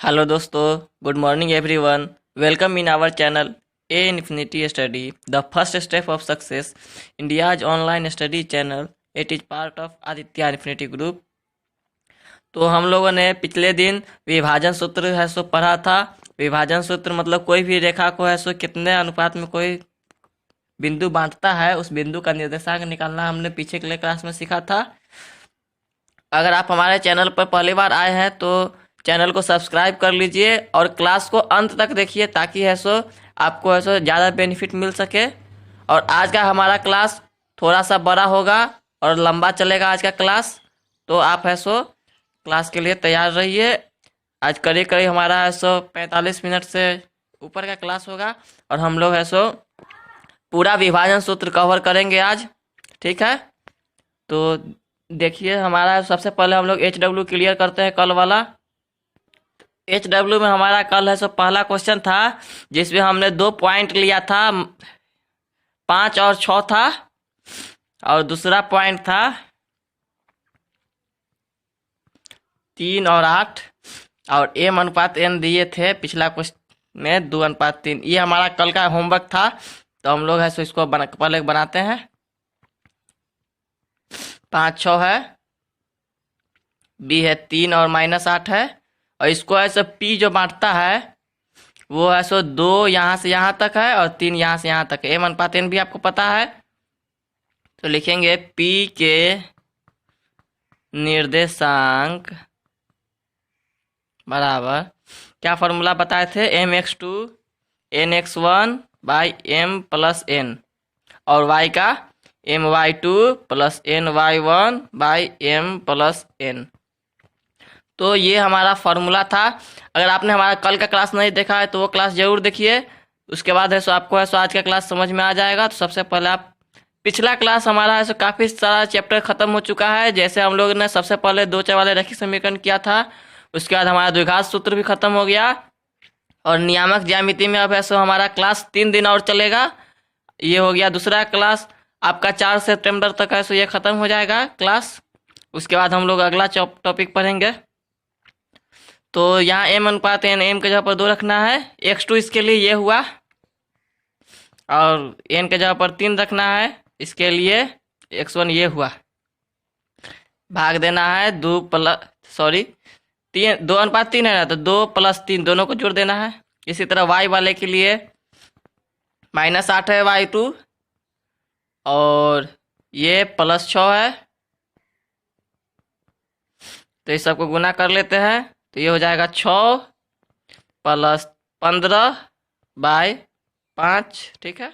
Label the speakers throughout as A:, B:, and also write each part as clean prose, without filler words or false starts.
A: Hello दोस्तों, good morning everyone. Welcome in our channel a infinity study, the first step of success, India's online study channel. It is part of Aditya infinity group. तो हम लोगों ने पिछले दिन विभाजन सूत्र है सो पढ़ा था। विभाजन सूत्र मतलब कोई भी रेखा को है सो कितने अनुपात में कोई बिंदु बांटता है, उस बिंदु का निर्देशांक निकालना हमने पीछे के क्लास में सीखा था। अगर आप हमारे चैनल पर पहली बार आए हैं तो चैनल को सब्सक्राइब कर लीजिए और क्लास को अंत तक देखिए ताकि है सो आपको है सो ज़्यादा बेनिफिट मिल सके। और आज का हमारा क्लास थोड़ा सा बड़ा होगा और लंबा चलेगा आज का क्लास, तो आप है सो क्लास के लिए तैयार रहिए। आज करीब करीब हमारा है सो 45 मिनट से ऊपर का क्लास होगा और हम लोग है सो पूरा विभाजन सूत्र कवर करेंगे आज। ठीक है, तो देखिए हमारा सबसे पहले हम लोग HW क्लियर करते हैं कल वाला। HW में हमारा कल है सो पहला क्वेश्चन था जिसमें हमने 2 पॉइंट लिया था, 5 और 6 था, और दूसरा पॉइंट था 3 और 8, और M अनुपात N दिए थे पिछला क्वेश्चन में 2:3। ये हमारा कल का होमवर्क था, तो हम लोग है सो इसको पहले बनाते हैं। 5 6 है, B है 3 और -8 है, और इसको ऐसे P जो बांटता है वो है सो 2 यहाँ से यहाँ तक है और 3 यहाँ से यहाँ तक है। M अनुपात N भी आपको पता है, तो लिखेंगे P के निर्देशांक बराबर क्या फॉर्मूला बताए थे, mx2 nx1 by m plus n, और y का my2 plus ny1 by m plus n। तो ये हमारा फॉर्मूला था। अगर आपने हमारा कल का क्लास नहीं देखा है तो वो क्लास जरूर देखिए, उसके बाद है सो आपको है सो आज का क्लास समझ में आ जाएगा। तो सबसे पहले आप पिछला क्लास हमारा है सो काफ़ी सारा चैप्टर खत्म हो चुका है। जैसे हम लोग ने सबसे पहले 2 चर वाले रैखिक समीकरण किया था, उसके बाद हमारा द्विघात सूत्र भी खत्म हो गया, और नियामक ज्यामिति में अब है सो हमारा क्लास 3 दिन और चलेगा। ये हो गया दूसरा क्लास आपका। 4 सितंबर तक है सो ये खत्म हो जाएगा क्लास। उसके बाद हम लोग अगला टॉपिक पढ़ेंगे। तो यहाँ M अनुपात N, M के जगह पर 2 रखना है, x2 इसके लिए ये हुआ, और N के जगह पर 3 रखना है, इसके लिए x1 ये हुआ। भाग देना है 2:3 है ना, तो 2 + 3 दोनों को जोड़ देना है। इसी तरह y वाले के लिए -8 है y2, और ये +6 है, तो इस सबको गुना कर लेते हैं, तो ये हो जाएगा 6 + 15/5। ठीक है,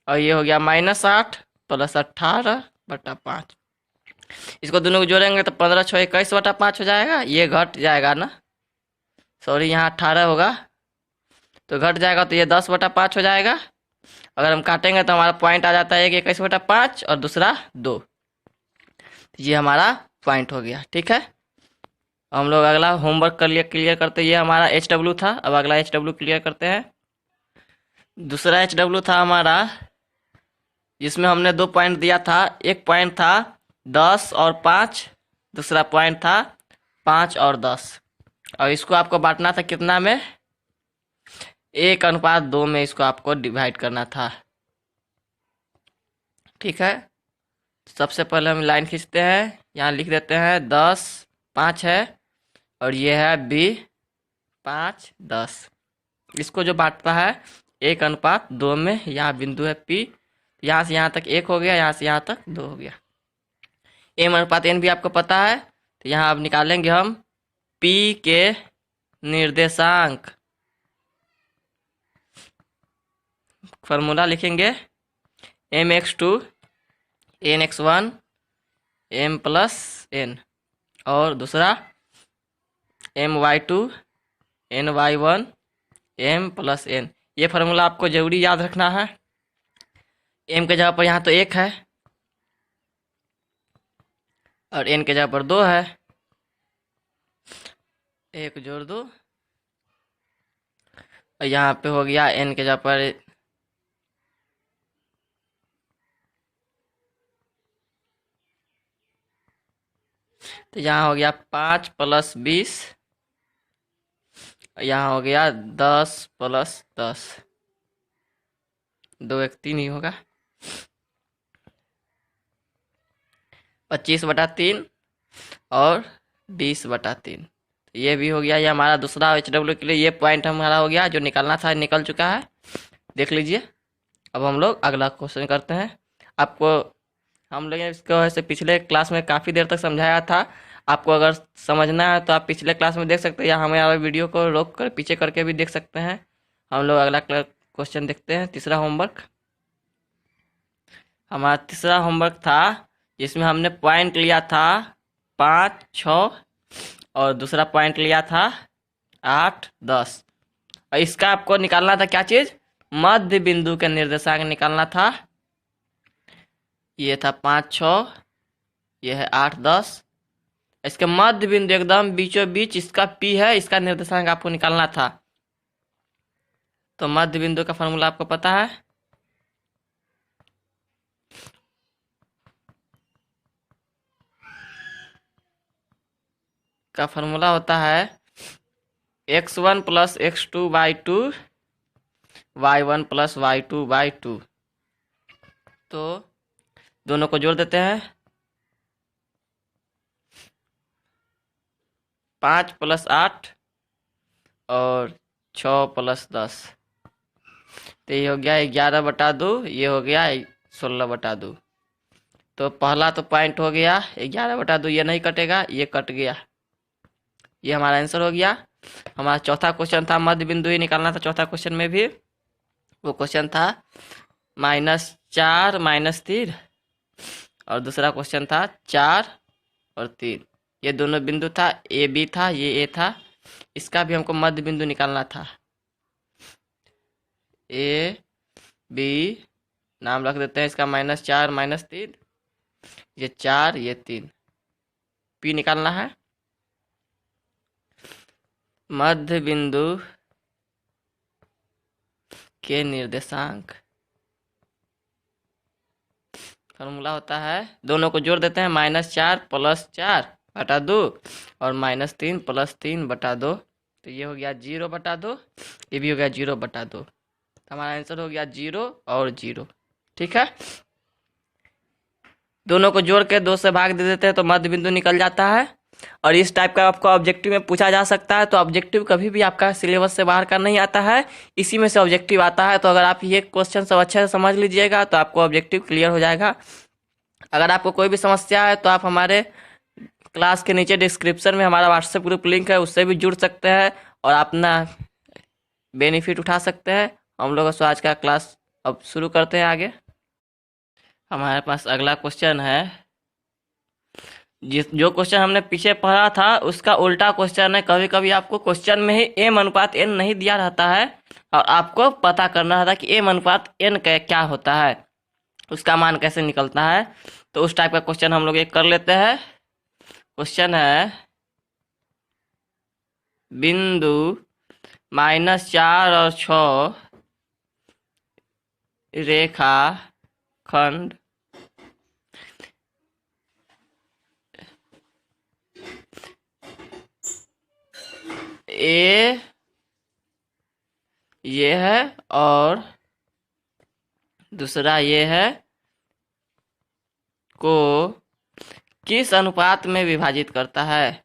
A: और ये हो गया -8 + 18/5। इसको दोनों को जोड़ेंगे तो 15 6 21/5 हो जाएगा। ये घट जाएगा ना, सॉरी यहाँ 18 होगा, तो घट जाएगा, तो ये 10/5 हो जाएगा। अगर हम काटेंगे तो हमारा पॉइंट आ जाता है 1 21/5 और दूसरा 2। ये हमारा पॉइंट हो गया। ठीक है, हम लोग अगला होमवर्क कर लिए क्लियर करते हैं। ये हमारा HW था, अब अगला HW क्लियर करते हैं। दूसरा HW था हमारा जिसमें हमने 2 पॉइंट दिया था। एक पॉइंट था 10 और 5, दूसरा पॉइंट था 5 और 10, और इसको आपको बांटना था कितना में, 1:2 में इसको आपको डिवाइड करना था। ठीक है, सबसे पहले हम लाइन खींचते हैं, यहाँ लिख देते हैं 10 5 है, और ये है B 5 10। इसको जो बांटता है 1:2 में, यहाँ बिंदु है P, यहाँ से यहाँ तक 1 हो गया, यहाँ से यहाँ तक 2 हो गया। M अनुपात N भी आपको पता है, तो यहाँ अब निकालेंगे हम P के निर्देशांक। फॉर्मूला लिखेंगे mx2 nx1 m plus n, और दूसरा my2 ny1 m plus n। ये फार्मूला आपको जरूरी याद रखना है। m के जगह पर यहाँ तो 1 है, और n के जगह पर 2 है, 1 जोड़ 2, और यहाँ पे हो गया n के जगह पर तो यहाँ हो गया 5 + 20 यहाँ हो गया 10+10, 2 1 3 ही होगा, 25/3 और 20/3। ये भी हो गया, ये हमारा दूसरा HW के लिए ये पॉइंट हमारा हो गया, जो निकलना था निकल चुका है, देख लीजिए। अब हम लोग अगला क्वेश्चन करते हैं। आपको हम लोग इसको ऐसे पिछले क्लास में काफ़ी देर तक समझाया था। आपको अगर समझना है तो आप पिछले क्लास में देख सकते हैं, या हमारे वीडियो को रोक कर पीछे करके भी देख सकते हैं। हम लोग अगला क्वेश्चन देखते हैं। तीसरा होमवर्क, हमारा तीसरा होमवर्क था जिसमें हमने पॉइंट लिया था 5 6 और दूसरा पॉइंट लिया था 8 10। और इसका आपको निकालना था क्या चीज़, मध्य बिंदु के निर्देशांक निकालना था। ये था 5 6, ये है 8 10। इसके मध्य बिंदु एकदम बीचों बीच इसका P है, इसका निर्देशांक आपको निकालना था। तो मध्य बिंदु का फॉर्मूला आपको पता है, का फॉर्मूला होता है x1 + x2/2 y1 + y2/2। तो दोनों को जोड़ देते हैं, 5 + 8 और 6 + 10। तो ये हो गया 11/2, ये हो गया 16/2। तो पहला तो पॉइंट हो गया 11/2, ये नहीं कटेगा, ये कट गया, ये हमारा आंसर हो गया। हमारा चौथा क्वेश्चन था मध्य बिंदु ही निकालना था। चौथा क्वेश्चन में भी वो क्वेश्चन था -4 -3, और दूसरा क्वेश्चन था 4 और 3। ये दोनों बिंदु था, ए बी था, ये ए था। इसका भी हमको मध्य बिंदु निकालना था। ए बी नाम रख देते हैं इसका, -4 -3, ये 4 ये 3। पी निकालना है, मध्य बिंदु के निर्देशांक। फॉर्मूला होता है, दोनों को जोड़ देते हैं, -4 + 4/2 और -3 + 3/2। तो ये हो गया 0/2, ये भी हो गया 0/2। हमारा आंसर हो गया 0 और 0। ठीक है, दोनों को जोड़ के 2 से भाग दे देते हैं तो मध्य बिंदु निकल जाता है। और इस टाइप का आपको ऑब्जेक्टिव में पूछा जा सकता है। तो ऑब्जेक्टिव कभी भी आपका सिलेबस से बाहर का नहीं आता है, इसी में से ऑब्जेक्टिव आता है। तो अगर आप ये क्वेश्चन सब अच्छे से समझ लीजिएगा तो आपको ऑब्जेक्टिव क्लियर हो जाएगा। अगर आपको कोई भी समस्या है तो आप हमारे क्लास के नीचे डिस्क्रिप्शन में हमारा व्हाट्सएप ग्रुप लिंक है, उससे भी जुड़ सकते हैं और अपना बेनिफिट उठा सकते हैं। हम लोग आज का क्लास अब शुरू करते हैं आगे। हमारे पास अगला क्वेश्चन है, जो क्वेश्चन हमने पीछे पढ़ा था उसका उल्टा क्वेश्चन है। कभी कभी आपको क्वेश्चन में ही m/n नहीं दिया रहता है और आपको पता करना रहता है कि m/n क्या होता है, उसका मान कैसे निकलता है। तो उस टाइप का क्वेश्चन हम लोग एक कर लेते हैं। क्वेश्चन है, बिंदु -4 और 6 रेखा खंड ए ये है और दूसरा ये है, को किस अनुपात में विभाजित करता है।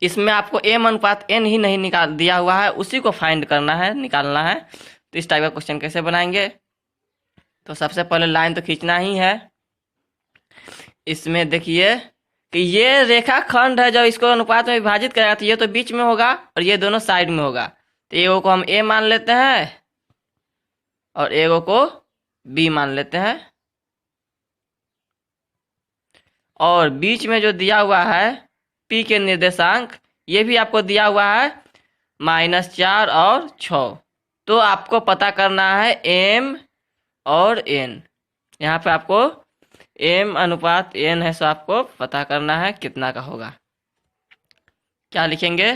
A: इसमें आपको m/n ही नहीं निकाल दिया हुआ है, उसी को फाइंड करना है, निकालना है। तो इस टाइप का क्वेश्चन कैसे बनाएंगे, तो सबसे पहले लाइन तो खींचना ही है। इसमें देखिए कि ये रेखा खंड है, जब इसको अनुपात में विभाजित करेगा तो ये तो बीच में होगा और ये दोनों साइड में होगा। तो एगो को हम a मान लेते हैं और एगो को b मान लेते हैं। और बीच में जो दिया हुआ है p के निर्देशांक, ये भी आपको दिया हुआ है -4 और 6। तो आपको पता करना है m और n। यहाँ पे आपको m/n है, सो आपको पता करना है कितना का होगा। क्या लिखेंगे,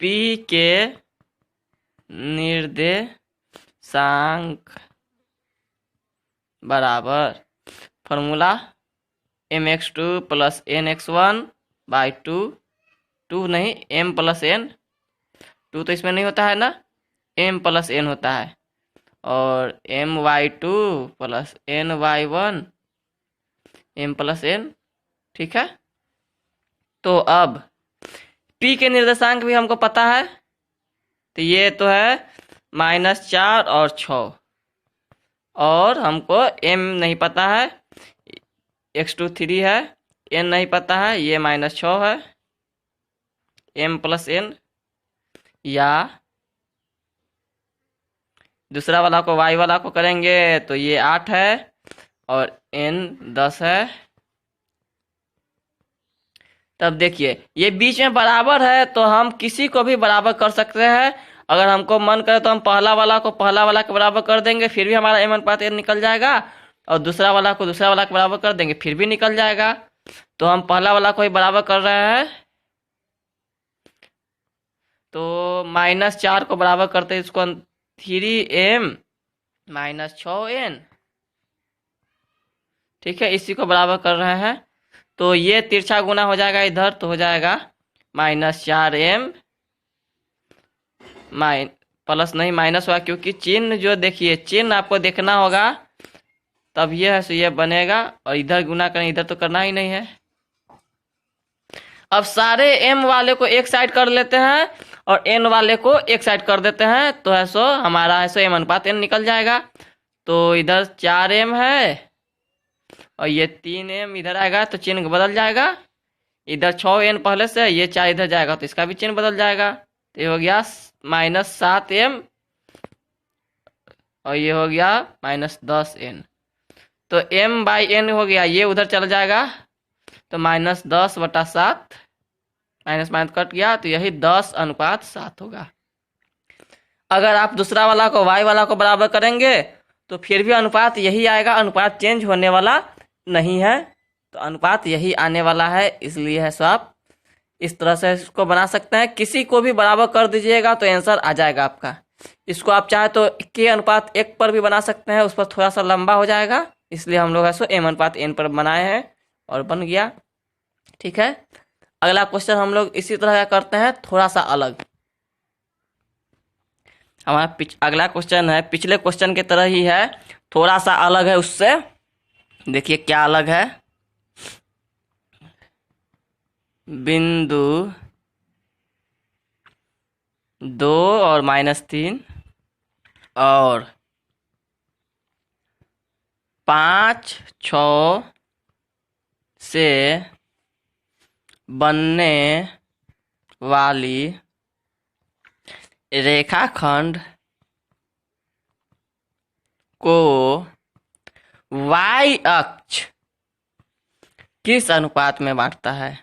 A: p के निर्देशांक बराबर फॉर्मूला mx2 प्लस nx1/2, 2 नहीं m प्लस n, 2 तो इसमें नहीं होता है ना, m प्लस n होता है, और my2 plus ny1 m plus n। ठीक है, तो अब p के निर्देशांक भी हमको पता है, तो ये तो है -4 और 6, और हमको m नहीं पता है, x2 3 है, n नहीं पता है, ये -6 है, m प्लस n, या दूसरा वाला को y वाला को करेंगे तो ये 8 है और n 10 है। तब देखिए ये बीच में बराबर है, तो हम किसी को भी बराबर कर सकते हैं। अगर हमको मन करे तो हम पहला वाला को पहला वाला के बराबर कर देंगे, फिर भी हमारा m अनुपात n निकल जाएगा, और दूसरा वाला को दूसरा वाला के बराबर कर देंगे, फिर भी निकल जाएगा। तो हम पहला वाला को ही बराबर कर रहे हैं, तो -4 को बराबर करते हैं, इसको 3m -6n, ठीक है, इसी को बराबर कर रहे हैं। तो ये तिरछा गुना हो जाएगा इधर, तो हो जाएगा -4m प्लस नहीं माइनस हुआ, क्योंकि चिन्ह जो देखिए चिन्ह आपको देखना होगा, तब ये है सो ये बनेगा, और इधर गुना करें, इधर तो करना ही नहीं है। अब सारे m वाले को एक साइड कर लेते हैं और n वाले को एक साइड कर देते हैं, तो है सो हमारा है सो m अनुपात n निकल जाएगा। तो इधर 4m है और ये 3m इधर आएगा, तो चिन्ह बदल जाएगा, इधर 6n पहले से, ये 4 इधर जाएगा तो इसका भी चिन्ह बदल जाएगा, तो ये हो गया -7m और ये हो गया -10n। तो m/n हो गया, ये उधर चला जाएगा, तो -10/7, माइनस माइनस कट गया, तो यही 10:7 होगा। अगर आप दूसरा वाला को y वाला को बराबर करेंगे तो फिर भी अनुपात यही आएगा, अनुपात चेंज होने वाला नहीं है, तो अनुपात यही आने वाला है। इसलिए है सो आप इस तरह से इसको बना सकते हैं, किसी को भी बराबर कर दीजिएगा तो आंसर आ जाएगा आपका। इसको आप चाहे तो k/1 पर भी बना सकते हैं, उस पर थोड़ा सा लंबा हो जाएगा, इसलिए हम लोग है सो m/n पर बनाए हैं और बन गया। ठीक है, अगला क्वेश्चन हम लोग इसी तरह का करते हैं, थोड़ा सा अलग। हमारा अगला क्वेश्चन है पिछले क्वेश्चन की तरह ही है, थोड़ा सा अलग है उससे। देखिए क्या अलग है, बिंदु 2 और -3 और 5, 6 से बनने वाली रेखाखंड को y अक्ष किस अनुपात में बांटता है?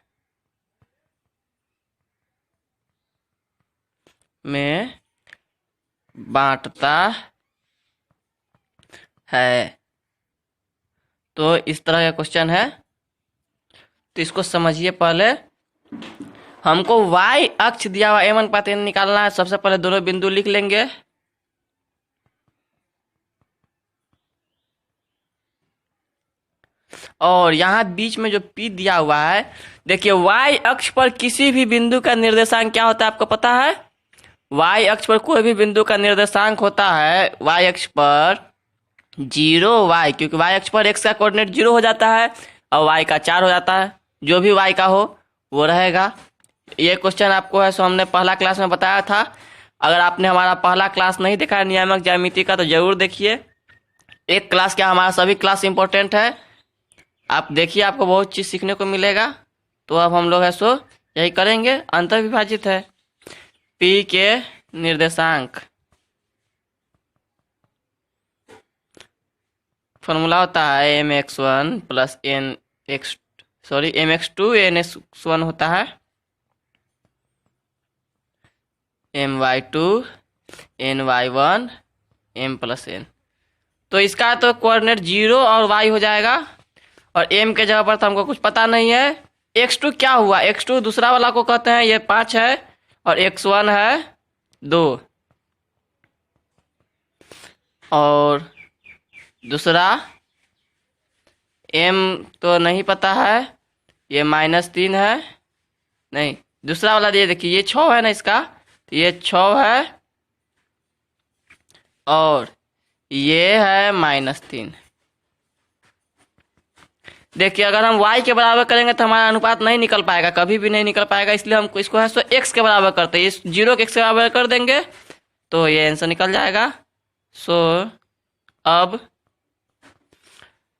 A: में बांटता है। तो इस तरह का क्वेश्चन है, तो इसको समझिए। पहले हमको y अक्ष दिया हुआ m/n निकालना है। सबसे पहले दोनों बिंदु लिख लेंगे, और यहाँ बीच में जो P दिया हुआ है, देखिए y अक्ष पर किसी भी बिंदु का निर्देशांक क्या होता है आपको पता है? y अक्ष पर कोई भी बिंदु का निर्देशांक होता है y अक्ष पर 0y, क्योंकि y अक्ष पर x का कोऑर्डिनेट 0 हो जाता है और y का 4 हो जाता है, जो भी y का हो वो रहेगा। ये क्वेश्चन आपको है सो हमने पहला क्लास में बताया था। अगर आपने हमारा पहला क्लास नहीं देखा है नियामक ज्यामिति का, तो जरूर देखिए। एक क्लास क्या, हमारा सभी क्लास इंपॉर्टेंट है, आप देखिए, आपको बहुत चीज सीखने को मिलेगा। तो अब हम लोग है सो यही करेंगे। अंतर विभाजित है, P के निर्देशांक फॉर्मूला होता है mx1 प्लस mx2 nx1 होता है, my2 ny1 m plus n। तो इसका तो कोऑर्डिनेट 0 और y हो जाएगा, और m के जगह पर तो हमको कुछ पता नहीं है। x2 क्या हुआ, x2 दूसरा वाला को कहते हैं, ये 5 है और x1 है 2। और दूसरा m तो नहीं पता है, ये -3 है, नहीं दूसरा वाला ये देखिए, ये 6 है ना इसका, तो ये 6 है और ये है -3। देखिए अगर हम y के बराबर करेंगे तो हमारा अनुपात नहीं निकल पाएगा, कभी भी नहीं निकल पाएगा, इसलिए हम इसको है सो x के बराबर करते हैं। इस 0 को x के बराबर कर देंगे तो ये आंसर निकल जाएगा। सो अब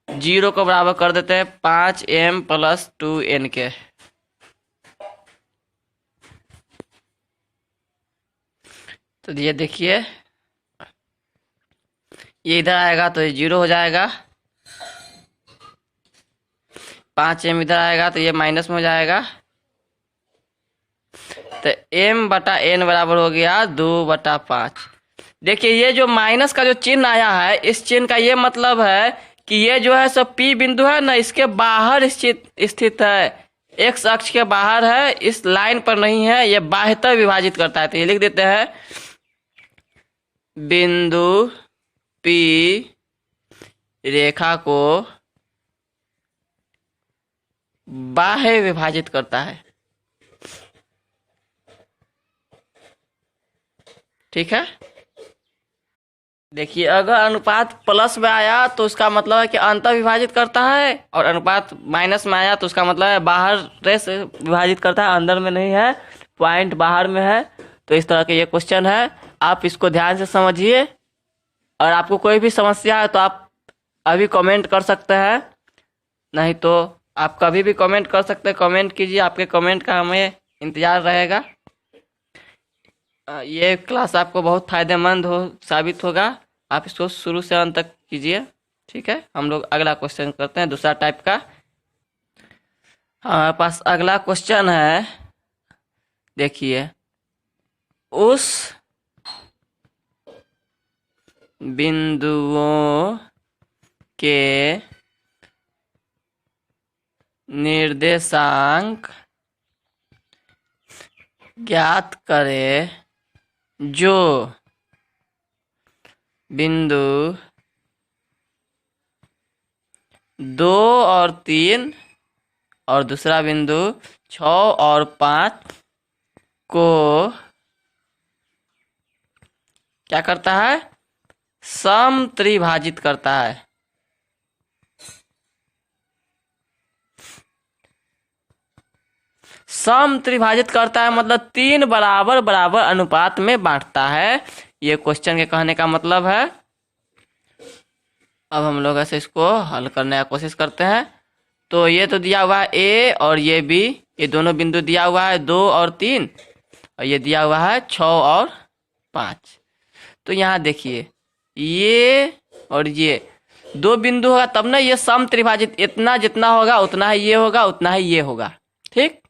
A: 0 को बराबर कर देते हैं 5m + 2n के। तो ये देखिए ये इधर आएगा तो ये 0 हो जाएगा, 5m इधर आएगा तो ये माइनस में हो जाएगा, तो m/n बराबर हो गया 2/5। देखिए ये जो माइनस का जो चिन्ह आया है, इस चिन्ह का ये मतलब है कि ये जो है सब P बिंदु है ना, इसके बाहर स्थित है, x अक्ष के बाहर है, इस लाइन पर नहीं है, ये बाह्यतः विभाजित करता है। तो ये लिख देते हैं बिंदु P रेखा को बाह्य विभाजित करता है। ठीक है, देखिए अगर अनुपात प्लस में आया तो उसका मतलब है कि अंतर विभाजित करता है, और अनुपात माइनस में आया तो उसका मतलब है बाहर से विभाजित करता है, अंदर में नहीं है, पॉइंट बाहर में है। तो इस तरह के ये क्वेश्चन है, आप इसको ध्यान से समझिए, और आपको कोई भी समस्या है तो आप अभी कमेंट कर सकते हैं, नहीं तो आप कभी भी कमेंट कर सकते हैं, कमेंट कीजिए, आपके कमेंट का हमें इंतजार रहेगा। ये क्लास आपको बहुत फायदेमंद साबित होगा, आप इसको शुरू से अंत तक कीजिए। ठीक है, हम लोग अगला क्वेश्चन करते हैं, दूसरा टाइप का। हमारे पास अगला क्वेश्चन है, देखिए उस बिंदुओं के निर्देशांक ज्ञात करें जो बिंदु 2 और 3 और दूसरा बिंदु 6 और 5 को क्या करता है, समत्रिभाजित करता है। समत्रिभाजित करता है मतलब 3 बराबर बराबर अनुपात में बांटता है, ये क्वेश्चन के कहने का मतलब है। अब हम लोग ऐसे इसको हल करने की कोशिश करते हैं। तो ये तो दिया हुआ है A और ये B, ये दोनों बिंदु दिया हुआ है 2 और 3, और ये दिया हुआ है 6 और 5। तो यहाँ देखिए ये और ये 2 बिंदु होगा तब ना ये समत्रिभाजित, इतना जितना होगा उतना ही ये होगा, उतना ही ये होगा। ठीक,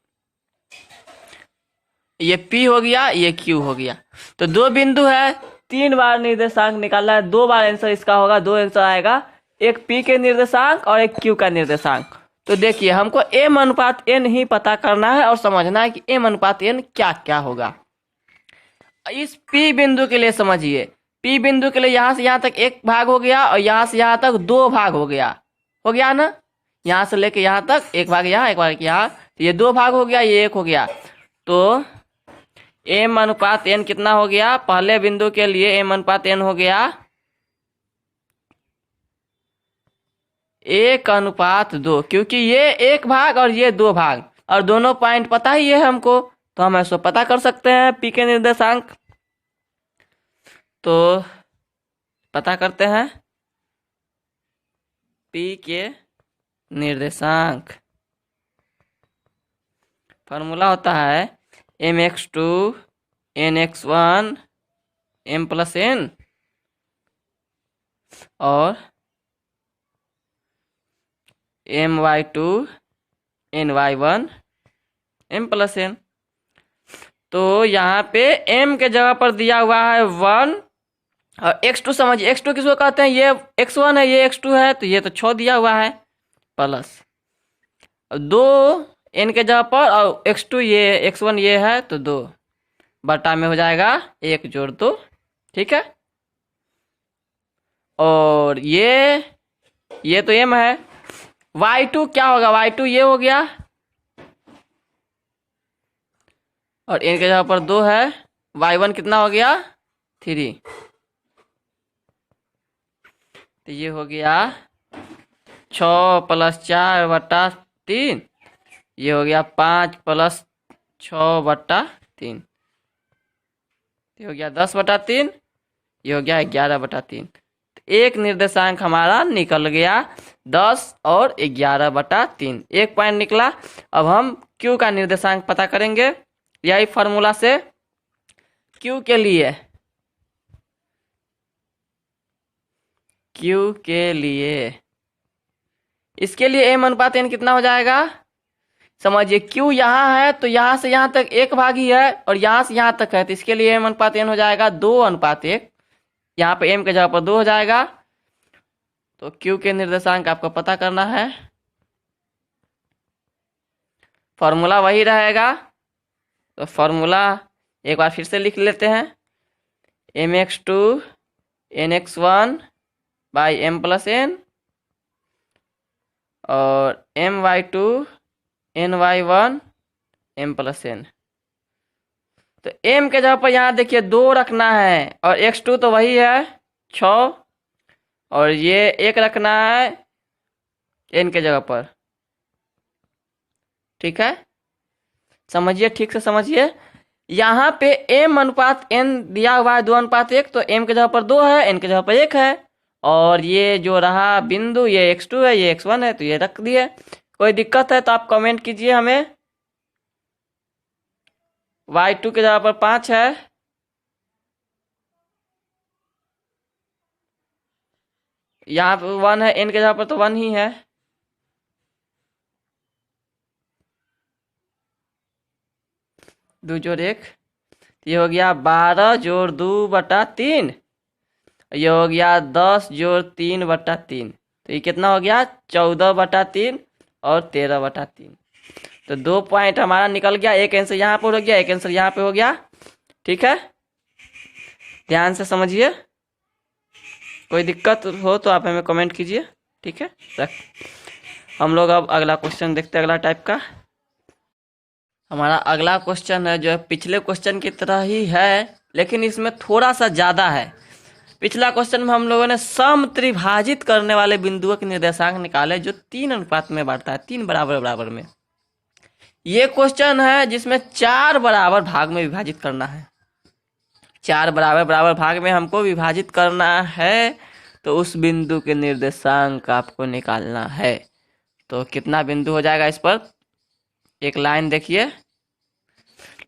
A: ये P हो गया, ये Q हो गया। तो 2 बिंदु है, 3 बार निर्देशांक निकालना है, 2 बार आंसर इसका होगा, 2 आंसर आएगा, एक P के निर्देशांक और एक Q का निर्देशांक। तो देखिए हमको m/n ही पता करना है और समझना है कि m/n क्या क्या होगा। इस P बिंदु के लिए समझिए, P बिंदु के लिए यहाँ से यहाँ तक 1 भाग हो गया और यहाँ से यहाँ तक 2 भाग हो गया ना, यहाँ से लेके यहाँ तक 1 भाग यहाँ 1 भाग यहाँ, तो ये 2 भाग हो गया, ये 1 हो गया। तो m/n कितना हो गया, पहले बिंदु के लिए m/n हो गया 1:2, क्योंकि ये 1 भाग और ये 2 भाग, और दोनों पॉइंट पता ही है हमको, तो हम ऐसा पता कर सकते हैं P के निर्देशांक। तो पता करते हैं P के निर्देशांक, फॉर्मूला होता है mx2 nx1 m + n और my2 ny1 m + n। तो यहाँ पे m के जगह पर दिया हुआ है 1, और x2 समझिए, x2 किसको कहते हैं, ये x1 है, ये x2 है, तो ये तो 6 दिया हुआ है, प्लस 2 n के जगह पर, और x2 ये x1 ये है, तो 2 बटा में हो जाएगा 1 + 2। ठीक है, और ये तो m है। y2 क्या होगा, y2 ये हो गया, और n के जगह पर 2 है। y1 कितना हो गया, 3। तो ये हो गया 6 + 4/3, ये हो गया 5 + 6/3, ये हो गया 10/3, ये हो गया 11/3। एक निर्देशांक हमारा निकल गया 10 और 11/3, एक पॉइंट निकला। अब हम Q का निर्देशांक पता करेंगे यही फॉर्मूला से। Q के लिए इसके लिए m/n कितना हो जाएगा, समझिए Q यहाँ है तो यहाँ से यहाँ तक 1 ही है, और यहाँ से यहाँ तक है, तो इसके लिए m/n हो जाएगा 2:1। यहाँ पे m के जगह पर 2 हो जाएगा। तो Q के निर्देशांक आपको पता करना है, फॉर्मूला वही रहेगा। तो फॉर्मूला एक बार फिर से लिख लेते हैं, mx2 nx1/m+n और my2 ny1m+n। तो m के जगह पर यहाँ देखिए 2 रखना है, और x2 तो वही है 6, और ये 1 रखना है n के जगह पर। ठीक है, समझिए, ठीक से समझिए। यहाँ पे m/n दिया हुआ है 2:1, तो m के जगह पर 2 है, n के जगह पर 1 है, और ये जो रहा बिंदु ये x2 है, ये x1 है, तो ये रख दिए। कोई दिक्कत है तो आप कमेंट कीजिए हमें। y2 के जगह पर 5 है, यहाँ पे 1 है, n के जगह पर तो 1 ही है। दो जोड़ 1, ये हो गया 12 जोड़ 2/3, ये हो गया 10 जोड़ 3/3, तो ये कितना हो गया 14/3 और 13/3। तो 2 पॉइंट हमारा निकल गया, एक आंसर यहाँ पर हो गया, एक आंसर यहाँ पे हो गया। ठीक है, ध्यान से समझिए, कोई दिक्कत हो तो आप हमें कमेंट कीजिए। ठीक है, रख हम लोग अब अगला क्वेश्चन देखते हैं। अगला टाइप का हमारा अगला क्वेश्चन है, जो है पिछले क्वेश्चन की तरह ही है, लेकिन इसमें थोड़ा सा ज़्यादा है। पिछला क्वेश्चन में हम लोगों ने समत्रिभाजित करने वाले बिंदुओं के निर्देशांक निकाले, जो 3 अनुपात में बांटता है, 3 बराबर बराबर में। ये क्वेश्चन है जिसमें 4 बराबर भाग में विभाजित करना है। 4 बराबर बराबर भाग में हमको विभाजित करना है, तो उस बिंदु के निर्देशांक आपको निकालना है। तो कितना बिंदु हो जाएगा, इस पर एक लाइन देखिए।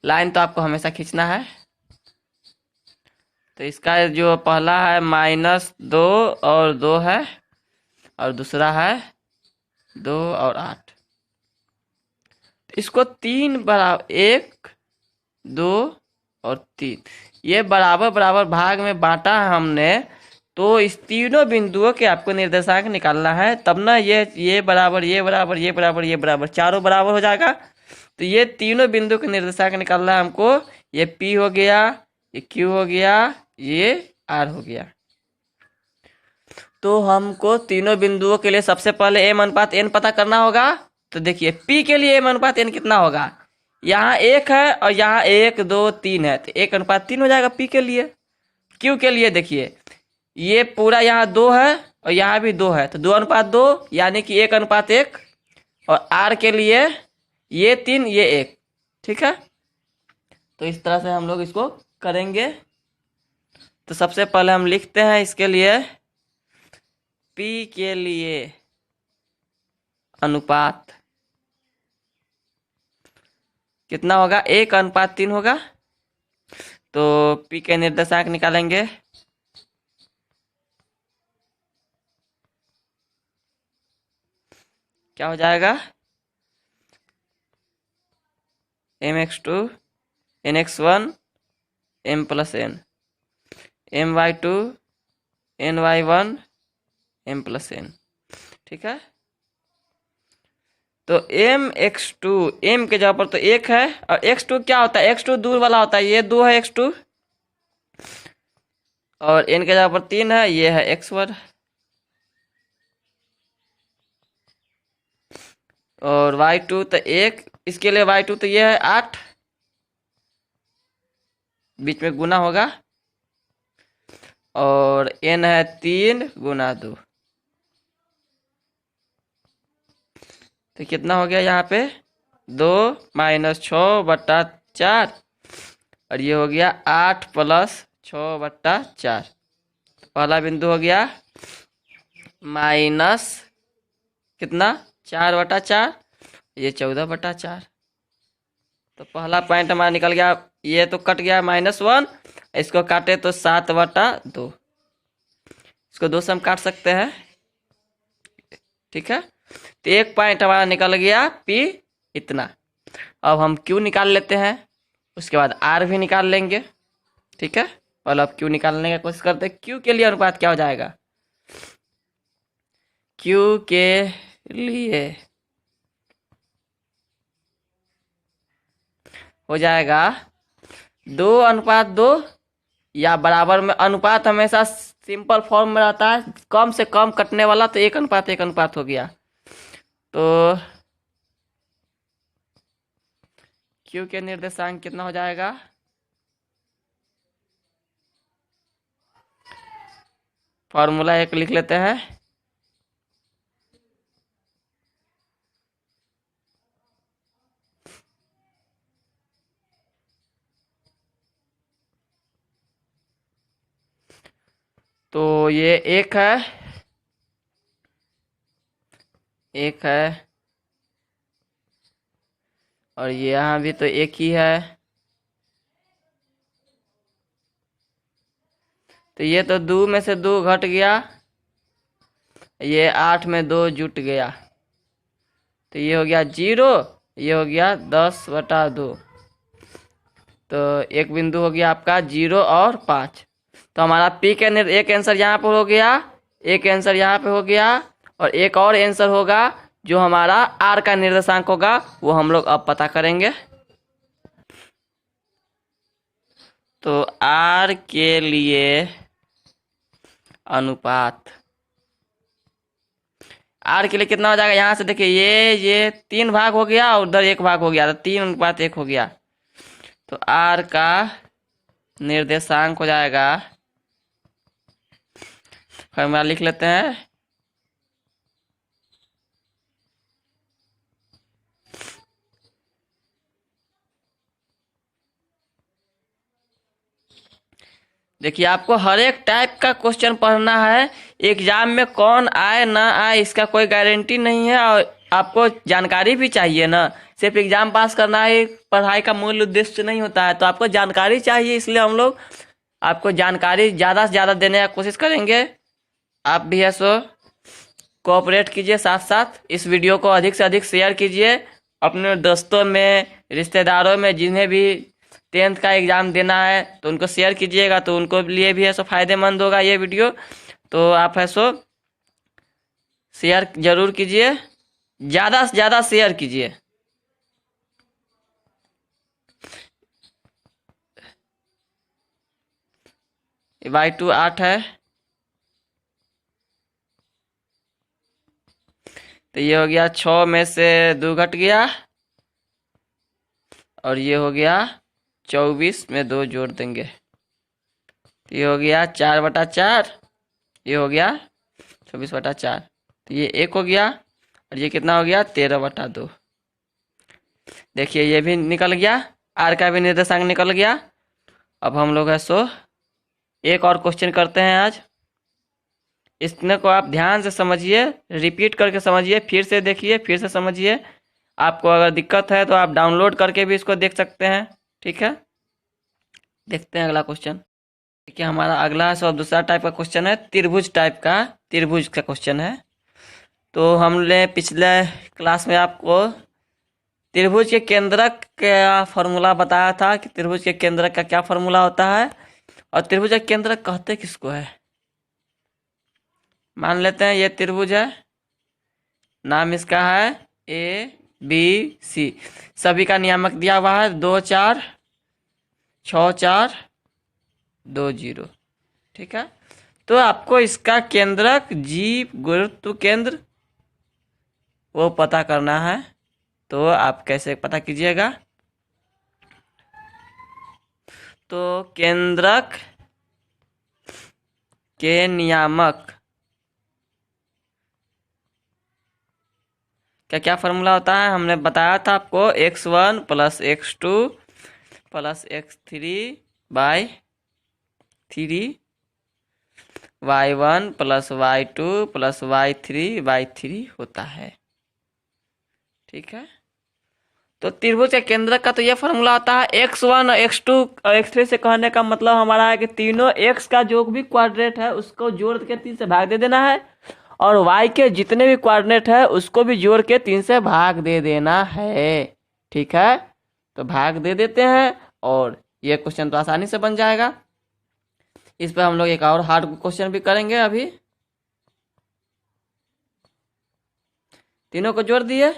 A: लाइन तो आपको हमेशा खींचना है। तो इसका जो पहला है -2 और 2 है, और दूसरा है 2 और 8। इसको 3 बराबर 1 2 और 3 ये बराबर बराबर भाग में बांटा है हमने। तो इस तीनों बिंदुओं के आपको निर्देशांक निकालना है, तब ना ये बराबर ये बराबर ये बराबर ये बराबर चारों बराबर हो जाएगा। तो ये तीनों बिंदु के निर्देशांक निकालना है हमको। ये P हो गया, ये Q हो गया, ये R हो गया। तो हमको तीनों बिंदुओं के लिए सबसे पहले m/n पता करना होगा। तो देखिए P के लिए m/n कितना होगा, यहाँ 1 है और यहाँ 1 2 3 है, तो 1:3 हो जाएगा P के लिए। Q के लिए देखिए ये पूरा यहाँ 2 है और यहाँ भी 2 है, तो 2:2 यानी कि 1:1। और R के लिए ये 3 ये 1। ठीक है, तो इस तरह से हम लोग इसको करेंगे। तो सबसे पहले हम लिखते हैं इसके लिए, P के लिए अनुपात कितना होगा, 1:3 होगा। तो P के निर्देशांक निकालेंगे। क्या हो जाएगा, mx2 nx1 m+n, my2 ny1 m+n। ठीक है, तो mx2 m के जगह पर तो 1 है, और x2 क्या होता है, x2 दूर वाला होता है, ये 2 है x2, और n के जगह पर 3 है, ये है x1। और y2 तो 1, इसके लिए y2 तो ये है 8, बीच में गुना होगा। और n है 3 गुना 2, तो कितना हो गया यहाँ पे 2 माइनस 6/4, और ये हो गया 8 प्लस 6/4। पहला बिंदु हो गया माइनस कितना 4/4, ये 14/4। तो पहला पॉइंट हमारा निकल गया, ये तो कट गया -1, इसको काटे तो 7/2, इसको 2 से हम काट सकते हैं, ठीक है। तो एक पॉइंट हमारा निकल गया P इतना। अब हम Q निकाल लेते हैं, उसके बाद R भी निकाल लेंगे, ठीक है। और अब Q निकालने की कोशिश करते हैं। Q के लिए अनुपात क्या हो जाएगा, Q के लिए हो जाएगा 2:2, या बराबर में। अनुपात हमेशा सिंपल फॉर्म में रहता है, कम से कम कटने वाला, तो 1:1 हो गया। तो Q के निर्देशांक कितना हो जाएगा, फॉर्मूला एक लिख लेते हैं। तो ये 1 है, 1 है, और ये यहाँ भी तो 1 ही है। तो ये तो 2 में से 2 घट गया, ये 8 में 2 जुट गया, तो ये हो गया 0, ये हो गया 10/2। तो एक बिंदु हो गया आपका 0 और 5। तो हमारा P के एक आंसर यहाँ पर हो गया, एक आंसर यहाँ पे हो गया, और एक और आंसर होगा जो हमारा R का निर्देशांक होगा, वो हम लोग अब पता करेंगे। तो R के लिए अनुपात, R के लिए कितना हो जाएगा, यहाँ से देखिए ये 3 भाग हो गया और उधर 1 भाग हो गया, तो 3:1 हो गया। तो R का निर्देशांक हो जाएगा, फॉर्मूला लिख लेते हैं। देखिए आपको हर एक टाइप का क्वेश्चन पढ़ना है, एग्जाम में कौन आए ना आए इसका कोई गारंटी नहीं है, और आपको जानकारी भी चाहिए ना। सिर्फ एग्जाम पास करना ही पढ़ाई का मूल उद्देश्य नहीं होता है, तो आपको जानकारी चाहिए, इसलिए हम लोग आपको जानकारी ज़्यादा से ज़्यादा देने की कोशिश करेंगे। आप भी है सो कोऑपरेट कीजिए, साथ साथ इस वीडियो को अधिक से अधिक शेयर कीजिए अपने दोस्तों में, रिश्तेदारों में, जिन्हें भी 10th का एग्ज़ाम देना है तो उनको शेयर कीजिएगा, तो उनको लिए भी है सो फायदेमंद होगा ये वीडियो। तो आप है सो शेयर जरूर कीजिए, ज़्यादा से ज़्यादा शेयर कीजिए। y2 8 है, तो ये हो गया 6 में से 2 घट गया, और ये हो गया 24 में 2 जोड़ देंगे, तो ये हो गया 4/4, ये हो गया 24/4, तो ये 1 हो गया, और ये कितना हो गया 13/2। देखिए ये भी निकल गया, R का भी निर्देशांक निकल गया। अब हम लोग है सो एक और क्वेश्चन करते हैं आज, इसने को आप ध्यान से समझिए, रिपीट करके समझिए, फिर से देखिए, फिर से समझिए। आपको अगर दिक्कत है तो आप डाउनलोड करके भी इसको देख सकते हैं, ठीक है। देखते हैं अगला क्वेश्चन। देखिए हमारा अगला है सो दूसरा टाइप का क्वेश्चन है, त्रिभुज टाइप का, त्रिभुज का क्वेश्चन है। तो हमने पिछले क्लास में आपको त्रिभुज के केंद्रक का फॉर्मूला बताया था कि त्रिभुज के केंद्रक का क्या फॉर्मूला होता है, और त्रिभुज का केंद्रक कहते किसको है। मान लेते हैं ये त्रिभुज है, नाम इसका है ABC, सभी का नियामक दिया हुआ है 2 4 6 4 2 0। ठीक है। तो आपको इसका केंद्रक जी गुरुत्व केंद्र वो पता करना है। तो आप कैसे पता कीजिएगा? तो केंद्रक के नियामक क्या क्या फॉर्मूला होता है? हमने बताया था आपको, x1 plus x2 plus x3 by 3, y1 plus y2 plus y3 by 3 होता है। ठीक है। तो त्रिभुज के केंद्र का तो ये फॉर्मूला आता है, x1 x2 और x3 से कहने का मतलब हमारा है कि तीनों x का जो भी क्वाड्रेंट है उसको जोड़ के 3 से भाग दे देना है, और y के जितने भी क्वाड्रेंट है उसको भी जोड़ के 3 से भाग दे देना है। ठीक है। तो भाग दे देते हैं और ये क्वेश्चन तो आसानी से बन जाएगा। इस पर हम लोग एक और हार्ड क्वेश्चन भी करेंगे। अभी तीनों को जोड़ दिए,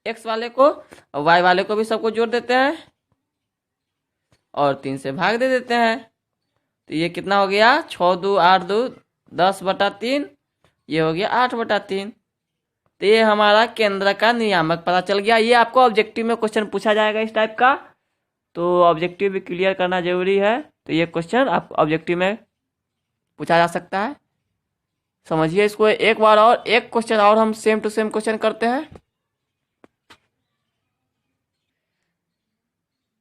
A: x वाले को और y वाले को भी सबको जोड़ देते हैं और 3 से भाग दे देते हैं। तो ये कितना हो गया? 6 2 8 2 10/3, ये हो गया 8/3। तो ये हमारा केंद्र का नियामक पता चल गया। ये आपको ऑब्जेक्टिव में क्वेश्चन पूछा जाएगा इस टाइप का, तो ऑब्जेक्टिव भी क्लियर करना जरूरी है। तो ये क्वेश्चन आप ऑब्जेक्टिव में पूछा जा सकता है, समझिए इसको एक बार। और एक क्वेश्चन और हम सेम टू सेम क्वेश्चन करते हैं।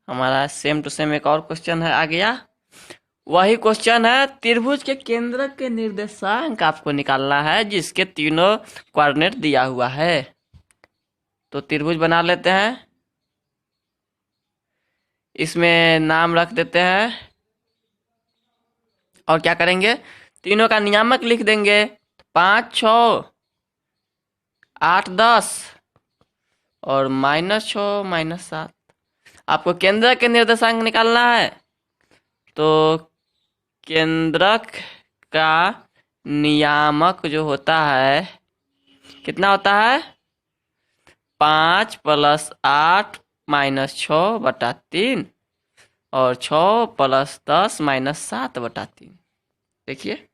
A: हमारा सेम टू सेम एक और क्वेश्चन है आ गया। वही क्वेश्चन है, त्रिभुज के केंद्र के निर्देशांक आपको निकालना है जिसके तीनों कोऑर्डिनेट दिया हुआ है। तो त्रिभुज बना लेते हैं, इसमें नाम रख देते हैं और क्या करेंगे? तीनों का नियामक लिख देंगे। 5 6 8 10 और -6 -7। आपको केंद्र के निर्देशांक निकालना है। तो केंद्रक का नियामक जो होता है कितना होता है? 5 + 8 - 6/3 और 6 + 10 - 7/3। देखिए,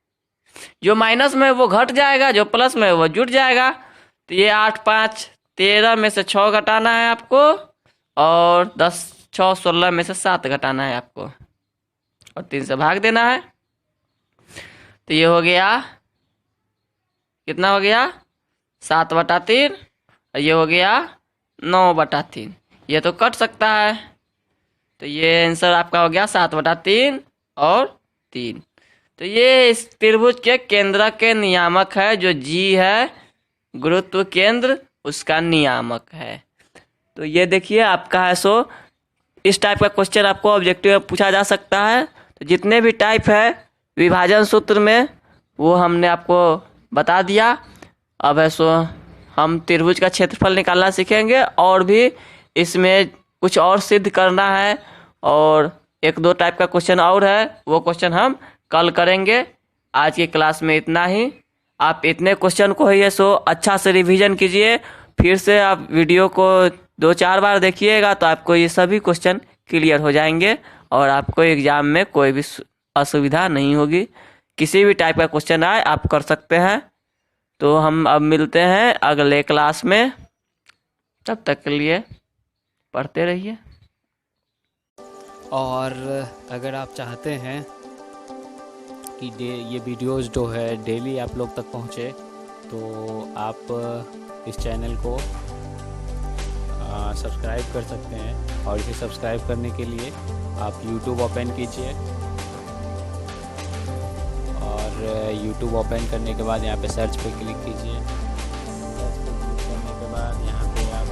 A: जो माइनस में वो घट जाएगा, जो प्लस में वो जुट जाएगा। तो ये 8 5 13 में से 6 घटाना है आपको, और 10 6 16 में से 7 घटाना है आपको, और 3 से भाग देना है। तो ये हो गया, कितना हो गया? 7/3, और ये हो गया 9/3। ये तो कट सकता है, तो ये आंसर आपका हो गया 7/3 और 3। तो ये इस त्रिभुज के केंद्र के नियामक है, जो जी है गुरुत्व केंद्र, उसका नियामक है। तो ये देखिए आपका है। सो इस टाइप का क्वेश्चन आपको ऑब्जेक्टिव में पूछा जा सकता है। तो जितने भी टाइप है विभाजन सूत्र में वो हमने आपको बता दिया। अब है सो हम त्रिभुज का क्षेत्रफल निकालना सीखेंगे, और भी इसमें कुछ और सिद्ध करना है, और 1 2 टाइप का क्वेश्चन और है, वो क्वेश्चन हम कल करेंगे। आज की क्लास में इतना ही। आप इतने क्वेश्चन को ही सो अच्छा से रिवीजन कीजिए, फिर से आप वीडियो को 2 4 बार देखिएगा तो आपको ये सभी क्वेश्चन क्लियर हो जाएंगे, और आपको एग्जाम में कोई भी असुविधा नहीं होगी। किसी भी टाइप का क्वेश्चन आए आप कर सकते हैं। तो हम अब मिलते हैं अगले क्लास में, तब तक के लिए पढ़ते रहिए।
B: और अगर आप चाहते हैं कि ये वीडियोस जो है डेली आप लोग तक पहुँचे, तो आप इस चैनल को सब्सक्राइब कर सकते हैं। और इसे सब्सक्राइब करने के लिए आप YouTube ओपन कीजिए, और YouTube ओपन करने के बाद यहाँ पे सर्च पे क्लिक कीजिए। सर्च पे क्लिक करने के बाद यहाँ पे आप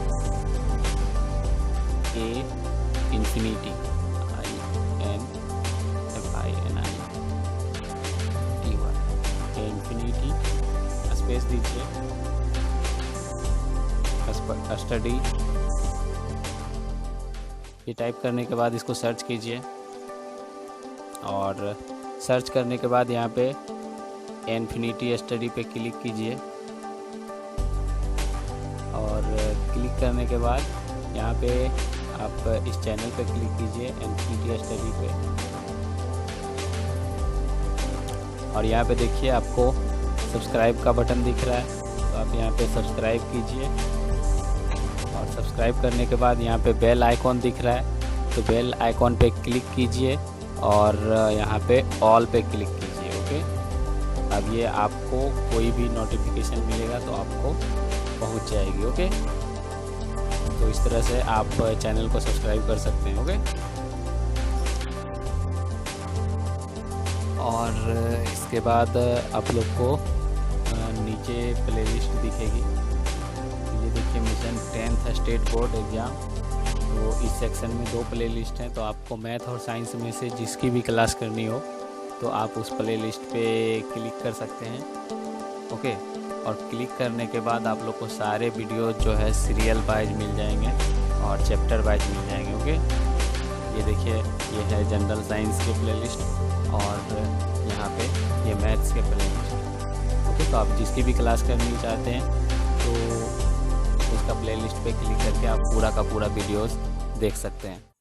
B: A∞, INFINITY स्पेस दीजिए, स्टडी। ये टाइप करने के बाद इसको सर्च कीजिए, और सर्च करने के बाद यहाँ पे इन्फिनिटी स्टडी पे क्लिक कीजिए, और क्लिक करने के बाद यहाँ पे आप इस चैनल पे क्लिक कीजिए, इन्फिनिटी स्टडी पे। और यहाँ पे देखिए आपको सब्सक्राइब का बटन दिख रहा है, तो आप यहाँ पे सब्सक्राइब कीजिए। और सब्सक्राइब करने के बाद यहाँ पे बेल आइकॉन दिख रहा है, तो बेल आइकॉन पे क्लिक कीजिए और यहाँ पे ऑल पे क्लिक कीजिए। ओके, अब ये आपको कोई भी नोटिफिकेशन मिलेगा तो आपको पहुँच जाएगी। ओके, तो इस तरह से आप चैनल को सब्सक्राइब कर सकते हैं। ओके, और इसके बाद आप लोग को नीचे प्लेलिस्ट दिखेगी। ये देखिए mission 10th state board exam, तो इस सेक्शन में 2 प्लेलिस्ट हैं। तो आपको मैथ और साइंस में से जिसकी भी क्लास करनी हो तो आप उस प्लेलिस्ट पे क्लिक कर सकते हैं। ओके, और क्लिक करने के बाद आप लोग को सारे वीडियो जो है सीरियल वाइज मिल जाएंगे और चैप्टर वाइज मिल जाएंगे। ओके, ये देखिए ये है जनरल साइंस के प्लेलिस्ट और यहाँ पे ये मैथ्स के प्लेलिस्ट। ओके, तो आप जिसकी भी क्लास करनी चाहते हैं तो उसका प्लेलिस्ट पे क्लिक करके आप पूरा का पूरा वीडियोस देख सकते हैं।